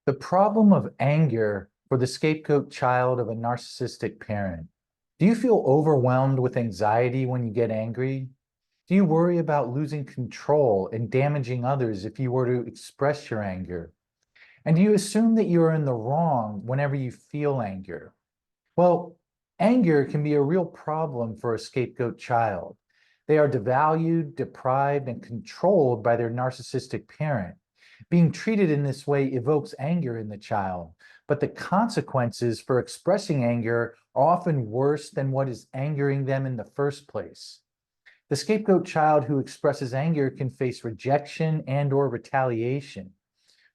The problem of anger for the scapegoat child of a narcissistic parent. Do you feel overwhelmed with anxiety when you get angry? Do you worry about losing control and damaging others if you were to express your anger? And do you assume that you are in the wrong whenever you feel anger? Well, anger can be a real problem for a scapegoat child. They are devalued, deprived, and controlled by their narcissistic parent. Being treated in this way evokes anger in the child, but the consequences for expressing anger are often worse than what is angering them in the first place. The scapegoat child who expresses anger can face rejection and/or retaliation.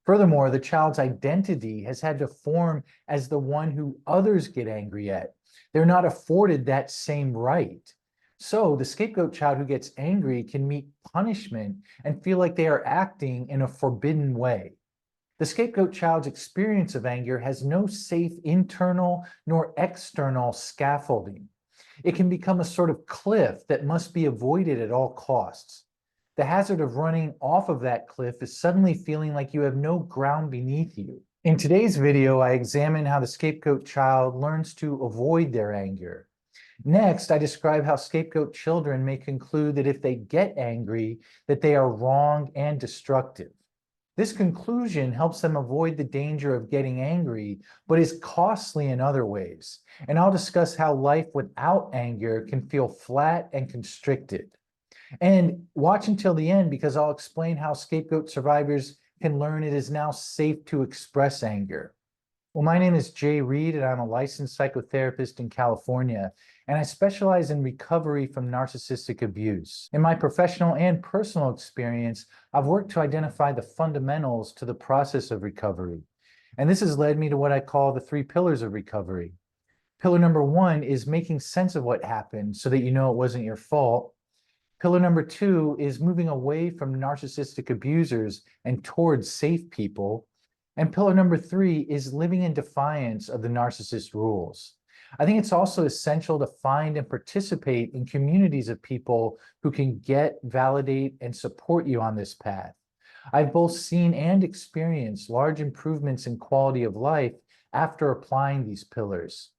Furthermore, the child's identity has had to form as the one who others get angry at. They're not afforded that same right. So the scapegoat child who gets angry can meet punishment and feel like they are acting in a forbidden way. The scapegoat child's experience of anger has no safe internal nor external scaffolding. It can become a sort of cliff that must be avoided at all costs. The hazard of running off of that cliff is suddenly feeling like you have no ground beneath you. In today's video, I examine how the scapegoat child learns to avoid their anger. Next, I describe how scapegoat children may conclude that if they get angry, that they are wrong and destructive. This conclusion helps them avoid the danger of getting angry, but is costly in other ways. And I'll discuss how life without anger can feel flat and constricted. And watch until the end because I'll explain how scapegoat survivors can learn it is now safe to express anger. Well, my name is Jay Reed, and I'm a licensed psychotherapist in California, and I specialize in recovery from narcissistic abuse. In my professional and personal experience, I've worked to identify the fundamentals to the process of recovery. And this has led me to what I call the 3 pillars of recovery. Pillar number 1 is making sense of what happened so that you know it wasn't your fault. Pillar number 2 is moving away from narcissistic abusers and towards safe people. And pillar number 3 is living in defiance of the narcissist rules. I think it's also essential to find and participate in communities of people who can get, validate, and support you on this path. I've both seen and experienced large improvements in quality of life after applying these pillars.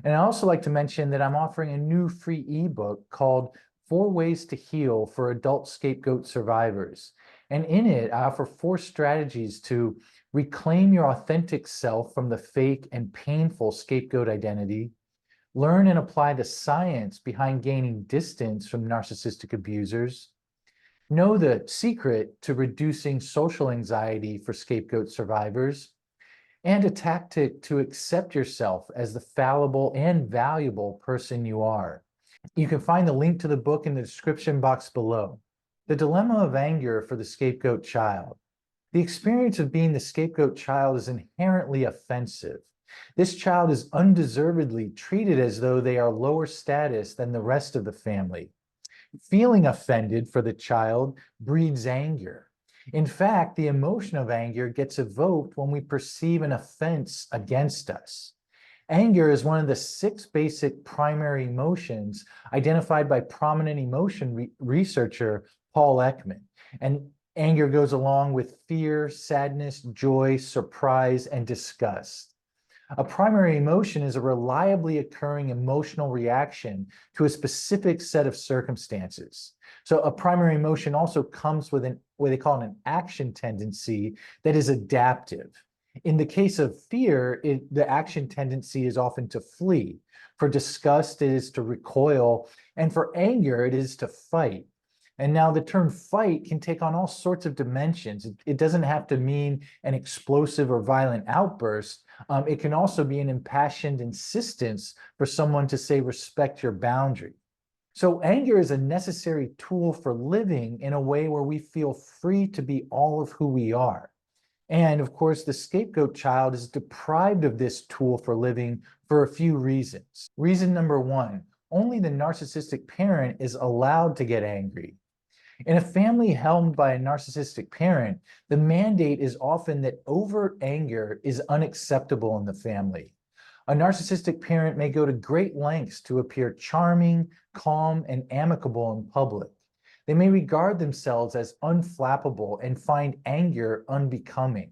And I also like to mention that I'm offering a new free ebook called 4 Ways to Heal for Adult Scapegoat Survivors. And in it, I offer 4 strategies to reclaim your authentic self from the fake and painful scapegoat identity, learn and apply the science behind gaining distance from narcissistic abusers, know the secret to reducing social anxiety for scapegoat survivors, and a tactic to accept yourself as the fallible and valuable person you are. You can find the link to the book in the description box below. The dilemma of anger for the scapegoat child. The experience of being the scapegoat child is inherently offensive. This child is undeservedly treated as though they are lower status than the rest of the family. Feeling offended for the child breeds anger. In fact, the emotion of anger gets evoked when we perceive an offense against us. Anger is one of the 6 basic primary emotions identified by prominent emotion researcher Paul Ekman. And anger goes along with fear, sadness, joy, surprise, and disgust. A primary emotion is a reliably occurring emotional reaction to a specific set of circumstances. So a primary emotion also comes with what they call an action tendency that is adaptive. In the case of fear, the action tendency is often to flee. For disgust, it is to recoil. And for anger, it is to fight. And now the term fight can take on all sorts of dimensions. It doesn't have to mean an explosive or violent outburst. It can also be an impassioned insistence for someone to say, respect your boundary. So anger is a necessary tool for living in a way where we feel free to be all of who we are. And of course, the scapegoat child is deprived of this tool for living for a few reasons. Reason number 1, only the narcissistic parent is allowed to get angry. In a family helmed by a narcissistic parent, the mandate is often that overt anger is unacceptable in the family. A narcissistic parent may go to great lengths to appear charming, calm, and amicable in public. They may regard themselves as unflappable and find anger unbecoming.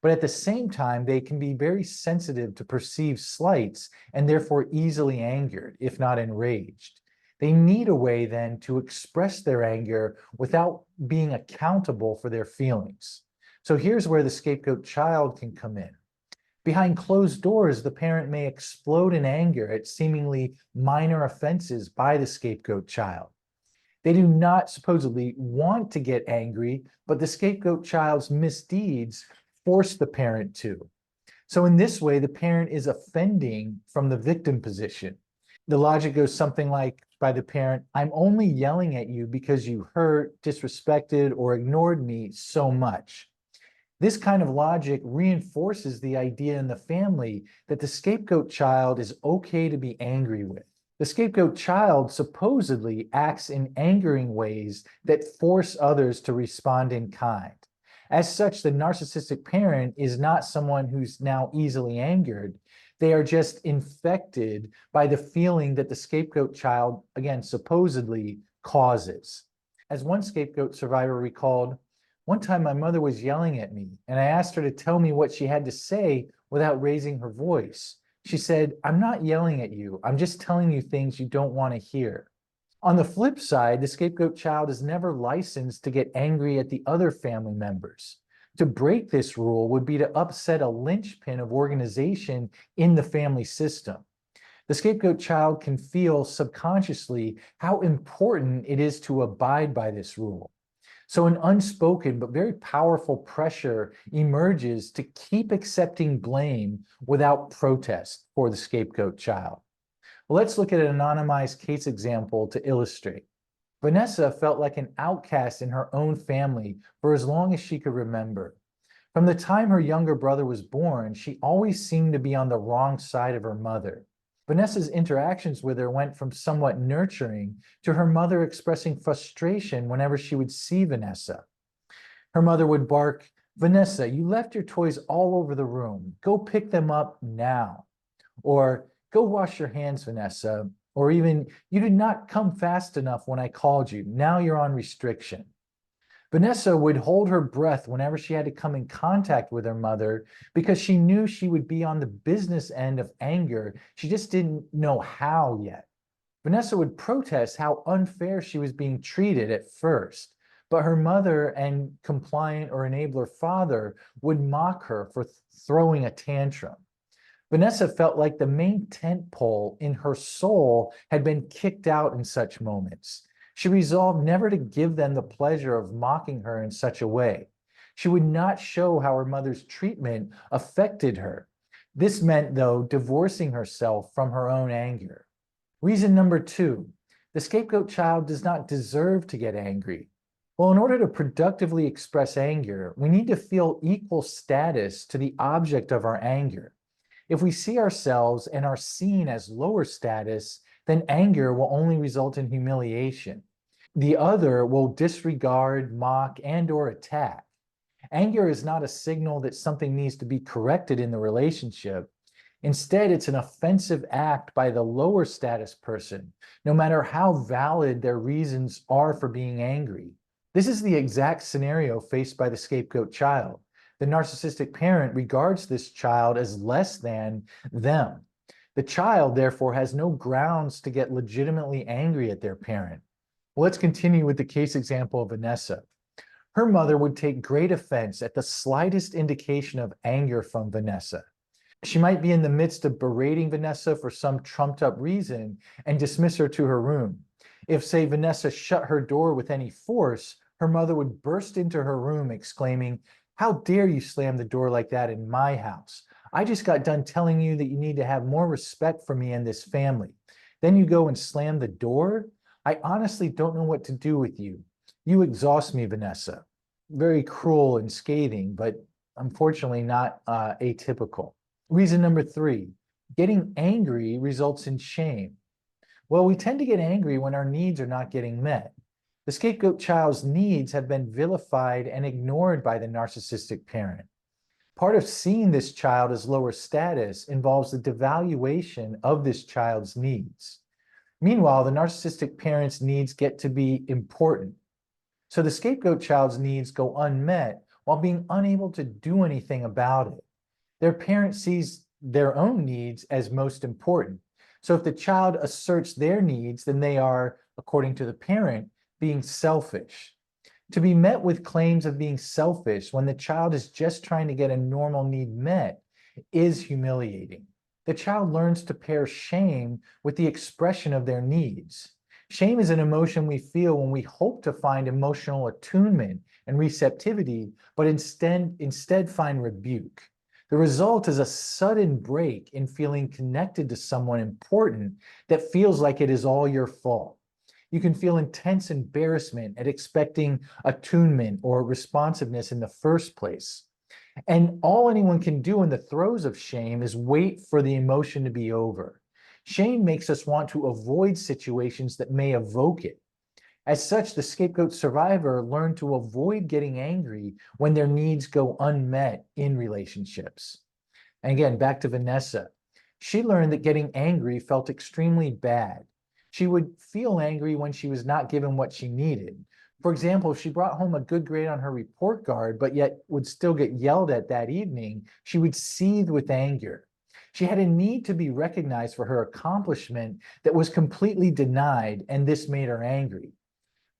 But at the same time, they can be very sensitive to perceived slights and therefore easily angered, if not enraged. They need a way then to express their anger without being accountable for their feelings. So here's where the scapegoat child can come in. Behind closed doors, the parent may explode in anger at seemingly minor offenses by the scapegoat child. They do not supposedly want to get angry, but the scapegoat child's misdeeds force the parent to. So in this way, the parent is offending from the victim position. The logic goes something like by the parent, I'm only yelling at you because you hurt, disrespected, or ignored me so much. This kind of logic reinforces the idea in the family that the scapegoat child is okay to be angry with. The scapegoat child supposedly acts in angering ways that force others to respond in kind. As such, the narcissistic parent is not someone who's now easily angered. They are just infected by the feeling that the scapegoat child, again, supposedly causes. As one scapegoat survivor recalled, one time my mother was yelling at me, and I asked her to tell me what she had to say without raising her voice. She said, I'm not yelling at you. I'm just telling you things you don't want to hear. On the flip side, the scapegoat child is never licensed to get angry at the other family members. To break this rule would be to upset a linchpin of organization in the family system. The scapegoat child can feel subconsciously how important it is to abide by this rule. So an unspoken but very powerful pressure emerges to keep accepting blame without protest for the scapegoat child. Well, let's look at an anonymized case example to illustrate. Vanessa felt like an outcast in her own family for as long as she could remember. From the time her younger brother was born, she always seemed to be on the wrong side of her mother. Vanessa's interactions with her went from somewhat nurturing to her mother expressing frustration whenever she would see Vanessa. Her mother would bark, Vanessa, you left your toys all over the room. Go pick them up now. Or, go wash your hands, Vanessa. Or even, you did not come fast enough when I called you. Now you're on restriction. Vanessa would hold her breath whenever she had to come in contact with her mother because she knew she would be on the business end of anger. She just didn't know how yet. Vanessa would protest how unfair she was being treated at first, but her mother and compliant or enabler father would mock her for throwing a tantrum. Vanessa felt like the main tent pole in her soul had been kicked out in such moments. She resolved never to give them the pleasure of mocking her in such a way. She would not show how her mother's treatment affected her. This meant, though, divorcing herself from her own anger. Reason number 2, the scapegoat child does not deserve to get angry. Well, in order to productively express anger, we need to feel equal status to the object of our anger. If we see ourselves and are seen as lower status, then anger will only result in humiliation. The other will disregard, mock, and/or attack. Anger is not a signal that something needs to be corrected in the relationship. Instead, it's an offensive act by the lower status person, no matter how valid their reasons are for being angry. This is the exact scenario faced by the scapegoat child. The narcissistic parent regards this child as less than them. The child, therefore, has no grounds to get legitimately angry at their parent. Well, let's continue with the case example of Vanessa. Her mother would take great offense at the slightest indication of anger from Vanessa. She might be in the midst of berating Vanessa for some trumped up reason and dismiss her to her room. If, say, Vanessa shut her door with any force, her mother would burst into her room exclaiming, how dare you slam the door like that in my house? I just got done telling you that you need to have more respect for me and this family. Then you go and slam the door? I honestly don't know what to do with you. You exhaust me, Vanessa. Very cruel and scathing, but unfortunately not atypical. Reason number 3, getting angry results in shame. Well, we tend to get angry when our needs are not getting met. The scapegoat child's needs have been vilified and ignored by the narcissistic parent. Part of seeing this child as lower status involves the devaluation of this child's needs. Meanwhile, the narcissistic parent's needs get to be important. So the scapegoat child's needs go unmet while being unable to do anything about it. Their parent sees their own needs as most important. So if the child asserts their needs, then they are, according to the parent, being selfish. To be met with claims of being selfish when the child is just trying to get a normal need met is humiliating. The child learns to pair shame with the expression of their needs. Shame is an emotion we feel when we hope to find emotional attunement and receptivity, but instead find rebuke. The result is a sudden break in feeling connected to someone important that feels like it is all your fault. You can feel intense embarrassment at expecting attunement or responsiveness in the first place. And all anyone can do in the throes of shame is wait for the emotion to be over. Shame makes us want to avoid situations that may evoke it. As such, the scapegoat survivor learned to avoid getting angry when their needs go unmet in relationships. And again, back to Vanessa. She learned that getting angry felt extremely bad. She would feel angry when she was not given what she needed. For example, if she brought home a good grade on her report card, but yet would still get yelled at that evening, she would seethe with anger. She had a need to be recognized for her accomplishment that was completely denied, and this made her angry.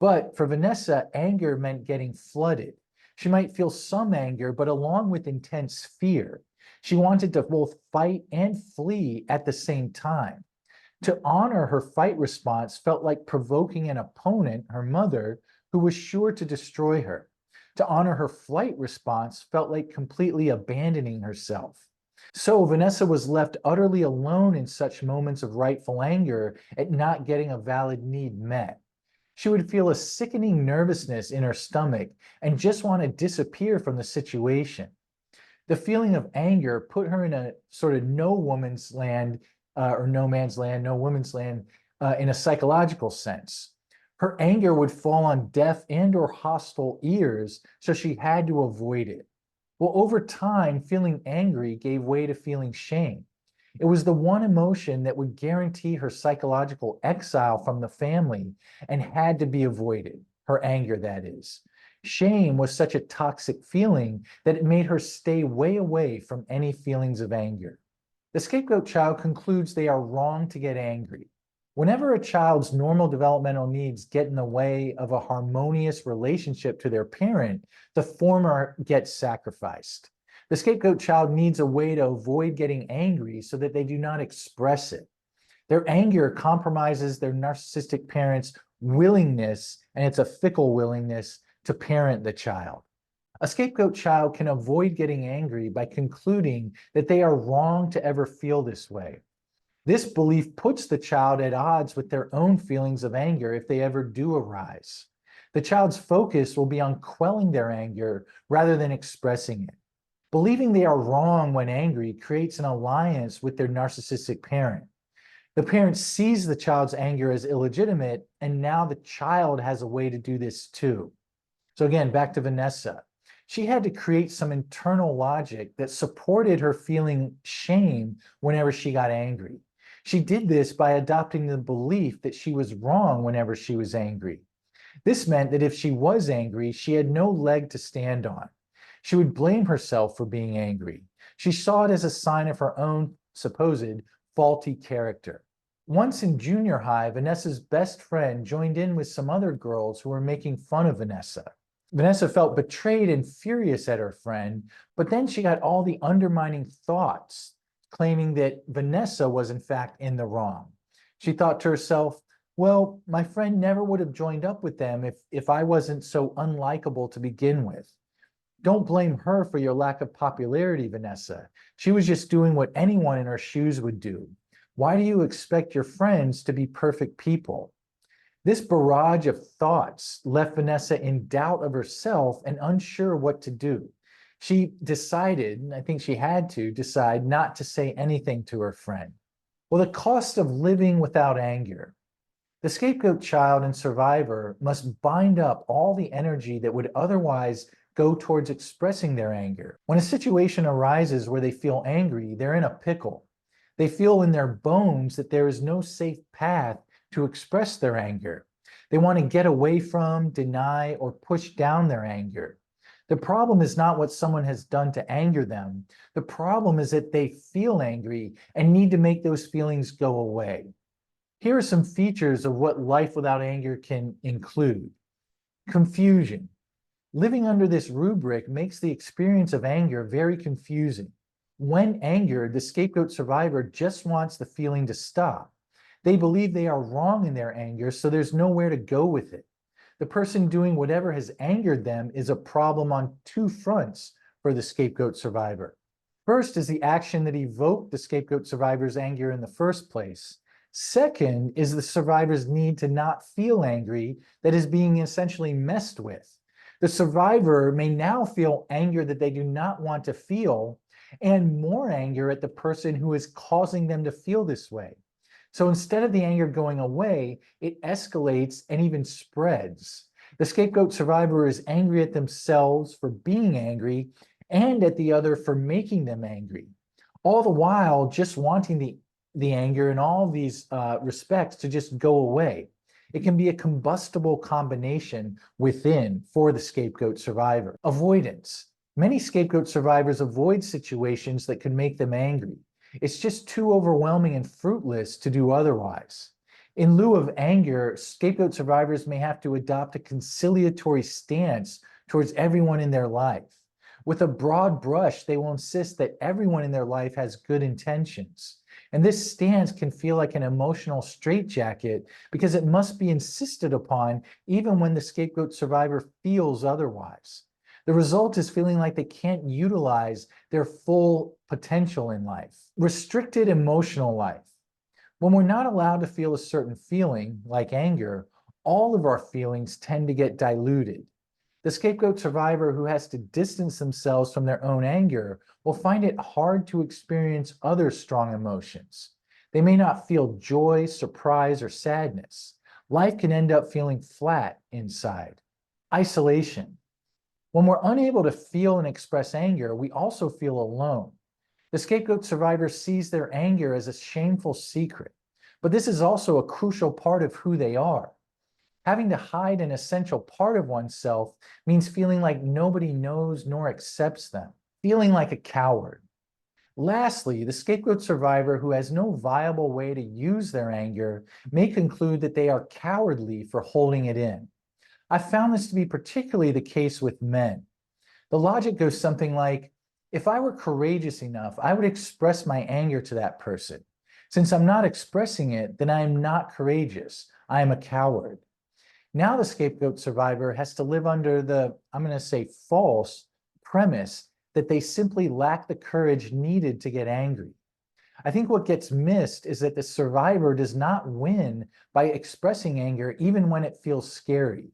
But for Vanessa, anger meant getting flooded. She might feel some anger, but along with intense fear. She wanted to both fight and flee at the same time. To honor her fight response felt like provoking an opponent, her mother, who was sure to destroy her. To honor her flight response felt like completely abandoning herself. So Vanessa was left utterly alone in such moments of rightful anger at not getting a valid need met. She would feel a sickening nervousness in her stomach and just want to disappear from the situation. The feeling of anger put her in a sort of no woman's land or no man's land, no woman's land in a psychological sense. Her anger would fall on deaf and or hostile ears, so she had to avoid it. Well, over time, feeling angry gave way to feeling shame. It was the one emotion that would guarantee her psychological exile from the family and had to be avoided, her anger, that is. Shame was such a toxic feeling that it made her stay way away from any feelings of anger. The scapegoat child concludes they are wrong to get angry. Whenever a child's normal developmental needs get in the way of a harmonious relationship to their parent, the former gets sacrificed. The scapegoat child needs a way to avoid getting angry so that they do not express it. Their anger compromises their narcissistic parent's willingness, and it's a fickle willingness, to parent the child. A scapegoat child can avoid getting angry by concluding that they are wrong to ever feel this way. This belief puts the child at odds with their own feelings of anger if they ever do arise. The child's focus will be on quelling their anger rather than expressing it. Believing they are wrong when angry creates an alliance with their narcissistic parent. The parent sees the child's anger as illegitimate, and now the child has a way to do this too. So again, back to Vanessa. She had to create some internal logic that supported her feeling shame whenever she got angry. She did this by adopting the belief that she was wrong whenever she was angry. This meant that if she was angry, she had no leg to stand on. She would blame herself for being angry. She saw it as a sign of her own supposed faulty character. Once in junior high, Vanessa's best friend joined in with some other girls who were making fun of Vanessa. Vanessa felt betrayed and furious at her friend, but then she got all the undermining thoughts claiming that Vanessa was in fact in the wrong. She thought to herself, well, my friend never would have joined up with them if I wasn't so unlikable to begin with. Don't blame her for your lack of popularity, Vanessa. She was just doing what anyone in her shoes would do. Why do you expect your friends to be perfect people? This barrage of thoughts left Vanessa in doubt of herself and unsure what to do. She decided, and I think she had to decide, not to say anything to her friend. Well, the cost of living without anger. The scapegoat child and survivor must bind up all the energy that would otherwise go towards expressing their anger. When a situation arises where they feel angry, they're in a pickle. They feel in their bones that there is no safe path to express their anger. They want to get away from, deny, or push down their anger. The problem is not what someone has done to anger them. The problem is that they feel angry and need to make those feelings go away. Here are some features of what life without anger can include. Confusion. Living under this rubric makes the experience of anger very confusing. When angered, the scapegoat survivor just wants the feeling to stop. They believe they are wrong in their anger, so there's nowhere to go with it. The person doing whatever has angered them is a problem on two fronts for the scapegoat survivor. First is the action that evoked the scapegoat survivor's anger in the first place. Second is the survivor's need to not feel angry that is being essentially messed with. The survivor may now feel anger that they do not want to feel, and more anger at the person who is causing them to feel this way. So instead of the anger going away, it escalates and even spreads. The scapegoat survivor is angry at themselves for being angry and at the other for making them angry, all the while just wanting the anger in all these respects to just go away. It can be a combustible combination within for the scapegoat survivor. Avoidance. Many scapegoat survivors avoid situations that could make them angry. It's just too overwhelming and fruitless to do otherwise. In lieu of anger, scapegoat survivors may have to adopt a conciliatory stance towards everyone in their life. With a broad brush, they will insist that everyone in their life has good intentions. And this stance can feel like an emotional straitjacket because it must be insisted upon even when the scapegoat survivor feels otherwise. The result is feeling like they can't utilize their full potential in life. Restricted emotional life. When we're not allowed to feel a certain feeling, like anger, all of our feelings tend to get diluted. The scapegoat survivor who has to distance themselves from their own anger will find it hard to experience other strong emotions. They may not feel joy, surprise, or sadness. Life can end up feeling flat inside. Isolation. When we're unable to feel and express anger, we also feel alone. The scapegoat survivor sees their anger as a shameful secret, but this is also a crucial part of who they are. Having to hide an essential part of oneself means feeling like nobody knows nor accepts them, feeling like a coward. Lastly, the scapegoat survivor who has no viable way to use their anger may conclude that they are cowardly for holding it in. I found this to be particularly the case with men. The logic goes something like, if I were courageous enough, I would express my anger to that person. Since I'm not expressing it, then I am not courageous. I am a coward. Now the scapegoat survivor has to live under the, I'm going to say, false premise that they simply lack the courage needed to get angry. I think what gets missed is that the survivor does not win by expressing anger even when it feels scary.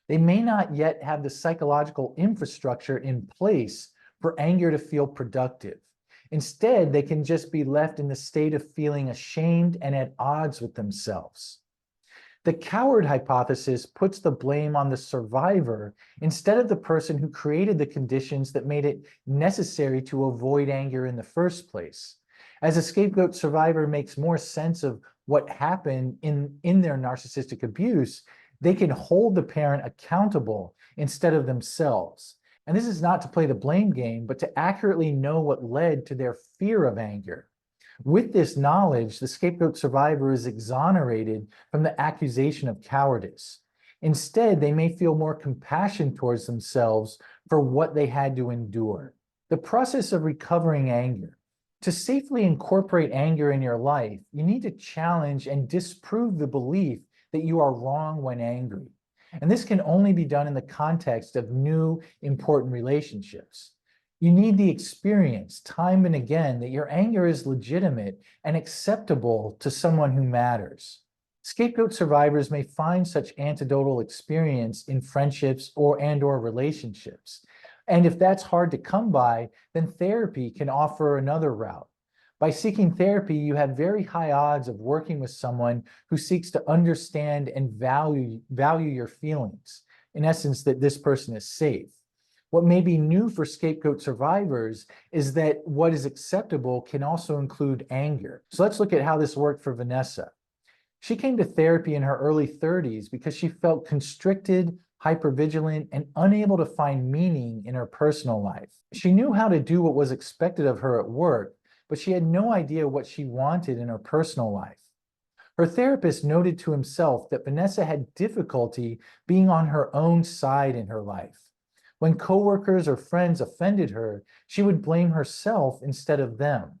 They may not yet have the psychological infrastructure in place for anger to feel productive. Instead, they can just be left in the state of feeling ashamed and at odds with themselves. The coward hypothesis puts the blame on the survivor instead of the person who created the conditions that made it necessary to avoid anger in the first place. As a scapegoat survivor makes more sense of what happened in their narcissistic abuse, they can hold the parent accountable instead of themselves. And this is not to play the blame game, but to accurately know what led to their fear of anger. With this knowledge, the scapegoat survivor is exonerated from the accusation of cowardice. Instead, they may feel more compassion towards themselves for what they had to endure. The process of recovering anger. To safely incorporate anger in your life, you need to challenge and disprove the belief that you are wrong when angry. And this can only be done in the context of new, important relationships. You need the experience, time and again, that your anger is legitimate and acceptable to someone who matters. Scapegoat survivors may find such anecdotal experience in friendships or relationships. And if that's hard to come by, then therapy can offer another route. By seeking therapy, you have very high odds of working with someone who seeks to understand and value your feelings. In essence, that this person is safe. What may be new for scapegoat survivors is that what is acceptable can also include anger. So let's look at how this worked for Vanessa. She came to therapy in her early 30s because she felt constricted, hypervigilant, and unable to find meaning in her personal life. She knew how to do what was expected of her at work, but she had no idea what she wanted in her personal life. Her therapist noted to himself that Vanessa had difficulty being on her own side in her life. When coworkers or friends offended her, she would blame herself instead of them.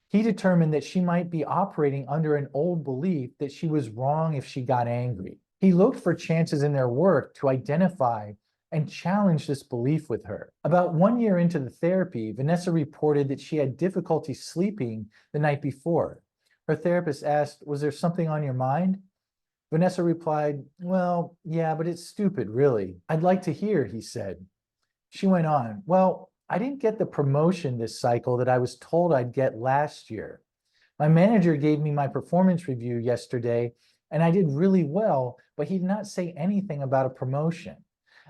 He determined that she might be operating under an old belief that she was wrong if she got angry. He looked for chances in their work to identify and challenge this belief with her. About 1 year into the therapy, Vanessa reported that she had difficulty sleeping the night before. Her therapist asked, "Was there something on your mind?" Vanessa replied, "Well, yeah, but it's stupid, really." "I'd like to hear," he said. She went on, "Well, I didn't get the promotion this cycle that I was told I'd get last year. My manager gave me my performance review yesterday, and I did really well, but he did not say anything about a promotion.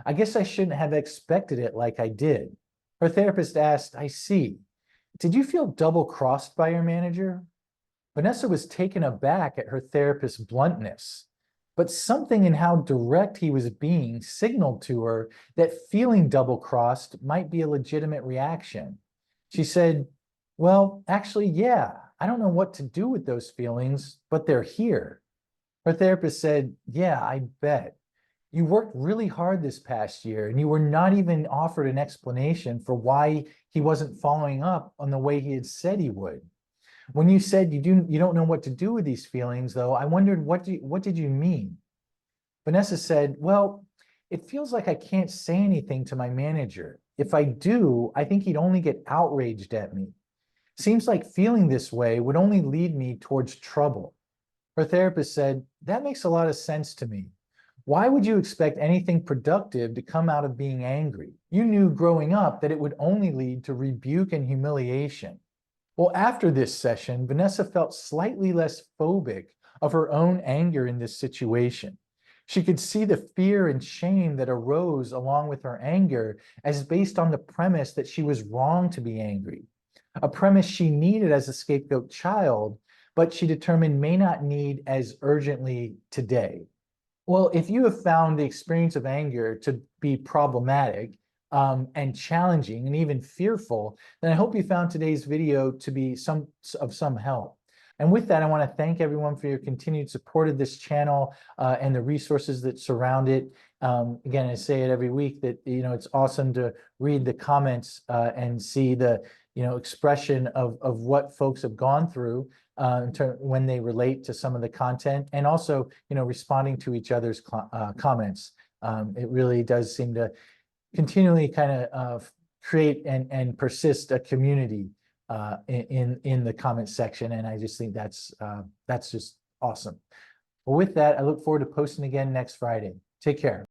I guess I shouldn't have expected it like I did." Her therapist asked, "I see. Did you feel double-crossed by your manager?" Vanessa was taken aback at her therapist's bluntness, but something in how direct he was being signaled to her that feeling double-crossed might be a legitimate reaction. She said, "Well, actually, yeah, I don't know what to do with those feelings, but they're here." Her therapist said, "Yeah, I bet. You worked really hard this past year, and you were not even offered an explanation for why he wasn't following up on the way he had said he would. When you said you don't know what to do with these feelings, though, I wondered what did you mean?" Vanessa said, "Well, it feels like I can't say anything to my manager. If I do, I think he'd only get outraged at me. Seems like feeling this way would only lead me towards trouble." Her therapist said, "That makes a lot of sense to me. Why would you expect anything productive to come out of being angry? You knew growing up that it would only lead to rebuke and humiliation." Well, after this session, Vanessa felt slightly less phobic of her own anger in this situation. She could see the fear and shame that arose along with her anger as based on the premise that she was wrong to be angry, a premise she needed as a scapegoat child, but she determined may not need as urgently today. Well, if you have found the experience of anger to be problematic, and challenging and even fearful, then I hope you found today's video to be of some help. And with that, I want to thank everyone for your continued support of this channel and the resources that surround it. Again, I say it every week that it's awesome to read the comments and see the expression of what folks have gone through when they relate to some of the content, and also responding to each other's comments. It really does seem to continually kind of create and persist a community in the comment section, and I just think that's just awesome. Well, with that, I look forward to posting again next Friday. Take care.